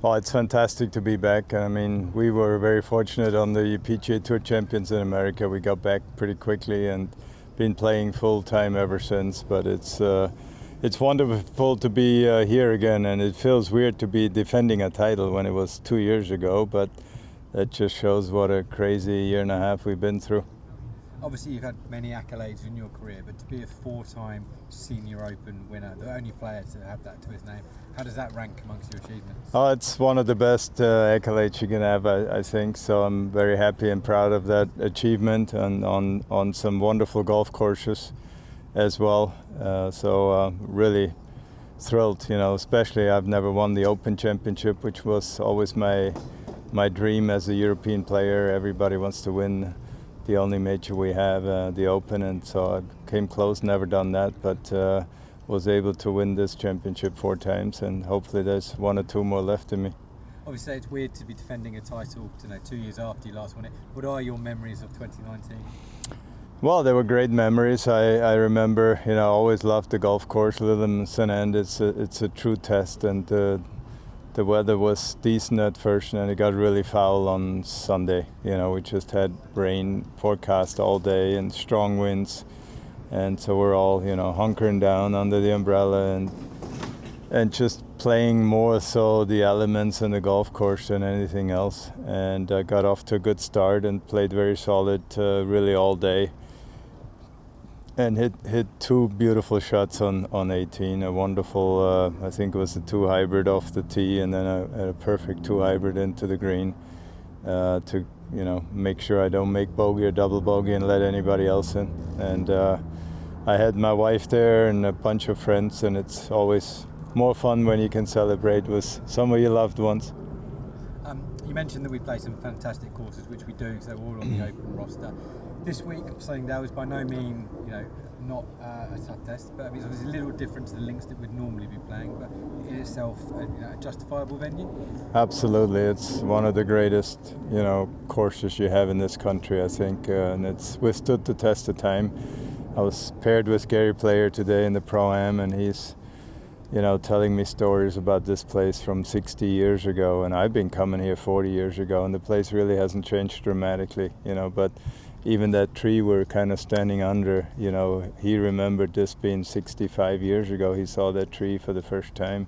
Oh, it's fantastic to be back. I mean, we were very fortunate on the PGA Tour Champions in America. We got back pretty quickly and been playing full time ever since. But it's wonderful to be here again, and it feels weird to be defending a title when it was 2 years ago. But that just shows what a crazy year and a half we've been through. Obviously, you've had many accolades in your career, but to be a four-time Senior Open winner, the only player to have that to his name, how does that rank amongst your achievements? Oh, it's one of the best accolades you can have, I think. So I'm very happy and proud of that achievement, and on some wonderful golf courses as well. Really thrilled, especially I've never won the Open Championship, which was always my dream as a European player. Everybody wants to win the only major we have, the Open, and so I came close, never done that, but was able to win this championship 4 times, and hopefully there's 1 or 2 more left in me. Obviously, it's weird to be defending a title 2 years after you last won it. What are your memories of 2019? Well, they were great memories. I remember, I always loved the golf course. Littleton End, it's a true test, and the weather was decent at first, and it got really foul on Sunday. We just had rain forecast all day and strong winds, and so we're all, hunkering down under the umbrella and just playing more so the elements in the golf course than anything else. And I got off to a good start and played very solid really all day. And hit 2 beautiful shots on 18. A wonderful, I think it was a 2 hybrid off the tee, and then a perfect 2 hybrid into the green to make sure I don't make bogey or double bogey and let anybody else in. And I had my wife there and a bunch of friends, and it's always more fun when you can celebrate with some of your loved ones. You mentioned that we play some fantastic courses, which we do, so we're all on the Open roster. This week, Sunningdale is by no means, not a tough test, but it's obviously a little different to the links that we'd normally be playing, but in itself, a justifiable venue? Absolutely, it's one of the greatest, courses you have in this country, I think, and it's withstood the test of time. I was paired with Gary Player today in the Pro-Am, and he's telling me stories about this place from 60 years ago, and I've been coming here 40 years ago, and the place really hasn't changed dramatically, but even that tree we're kind of standing under, he remembered this being 65 years ago. He saw that tree for the first time,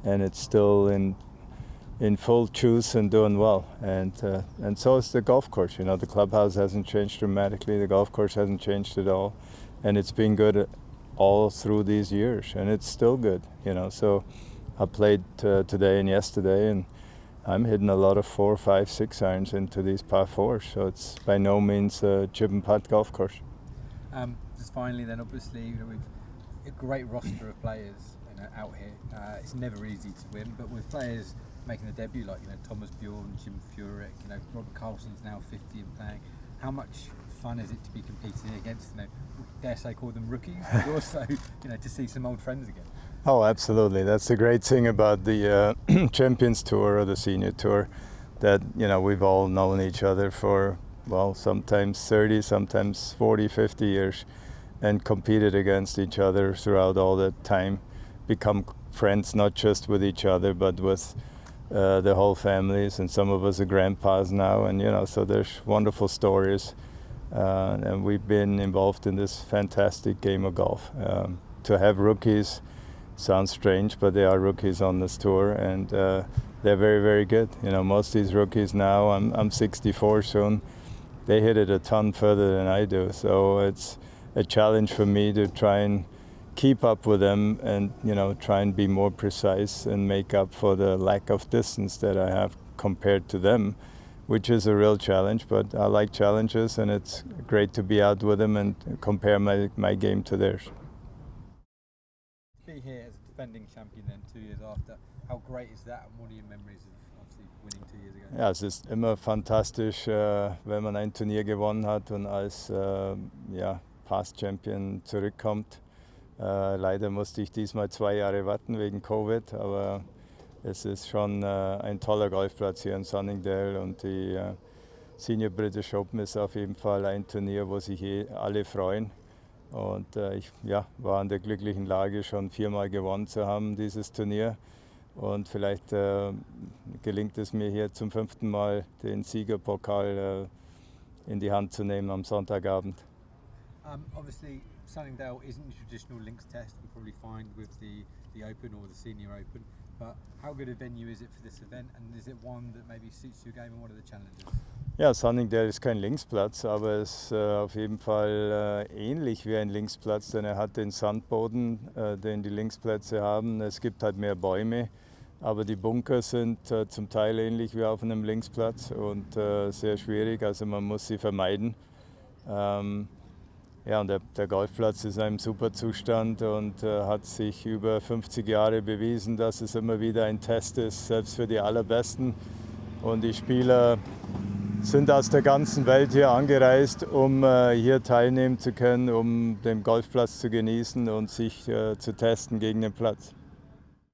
and it's still in full juice and doing well, and so is the golf course. The clubhouse hasn't changed dramatically, the golf course hasn't changed at all, and it's been good all through these years, and it's still good, so I played today and yesterday, and I'm hitting a lot of 4, 5, 6 irons into these par 4s, so it's by no means a chip and putt golf course. Just finally then, obviously, we've a great roster of players out here. It's never easy to win, but with players making a debut like Thomas Bjorn, Jim Furyk, Robert Carlson's now 50 and playing, how much fun is it to be competing against, dare say call them rookies, but also to see some old friends again? Oh, absolutely. That's the great thing about the Champions Tour or the Senior Tour, that we've all known each other for, well, sometimes 30, sometimes 40, 50 years, and competed against each other throughout all that time, become friends not just with each other but with the whole families, and some of us are grandpas now, and so there's wonderful stories, and we've been involved in this fantastic game of golf. To have rookies sounds strange, but they are rookies on this tour, and they're very, very good. Most of these rookies now, I'm 64 soon, they hit it a ton further than I do, so it's a challenge for me to try and keep up with them and try and be more precise and make up for the lack of distance that I have compared to them, which is a real challenge, but I like challenges, and it's great to be out with them and compare my game to theirs. To be here as a defending champion then 2 years after, how great is that, and what are your memories of obviously winning 2 years ago? Ja, es ist immer fantastisch, wenn man ein Turnier gewonnen hat und als Past Champion zurückkommt. Leider musste ich diesmal 2 Jahre warten wegen Covid, aber es ist schon ein toller Golfplatz hier in Sunningdale, und die Senior British Open ist auf jeden Fall ein Turnier, wo sich alle freuen. Und ich war in der glücklichen Lage, schon 4-mal gewonnen zu haben, dieses Turnier. Und vielleicht gelingt es mir hier zum 5. Mal den Siegerpokal in die Hand zu nehmen am Sonntagabend. Obviously, Sunningdale isn't a traditional links test we probably find with the Open or the Senior Open, but how good a venue is it for this event, and is it one that maybe suits your game, and what are the challenges? Ja, Sunningdale ist kein Linksplatz, aber es ist auf jeden Fall ähnlich wie ein Linksplatz, denn er hat den Sandboden, den die Linksplätze haben. Es gibt halt mehr Bäume, aber die Bunker sind zum Teil ähnlich wie auf einem Linksplatz und sehr schwierig, also man muss sie vermeiden. Ja, und der Golfplatz ist in einem super Zustand und hat sich über 50 Jahre bewiesen, dass es immer wieder ein Test ist, selbst für die Allerbesten. Und die Spieler sind aus der ganzen Welt hier angereist, um hier teilnehmen zu können, um den Golfplatz zu genießen und sich zu testen gegen den Platz.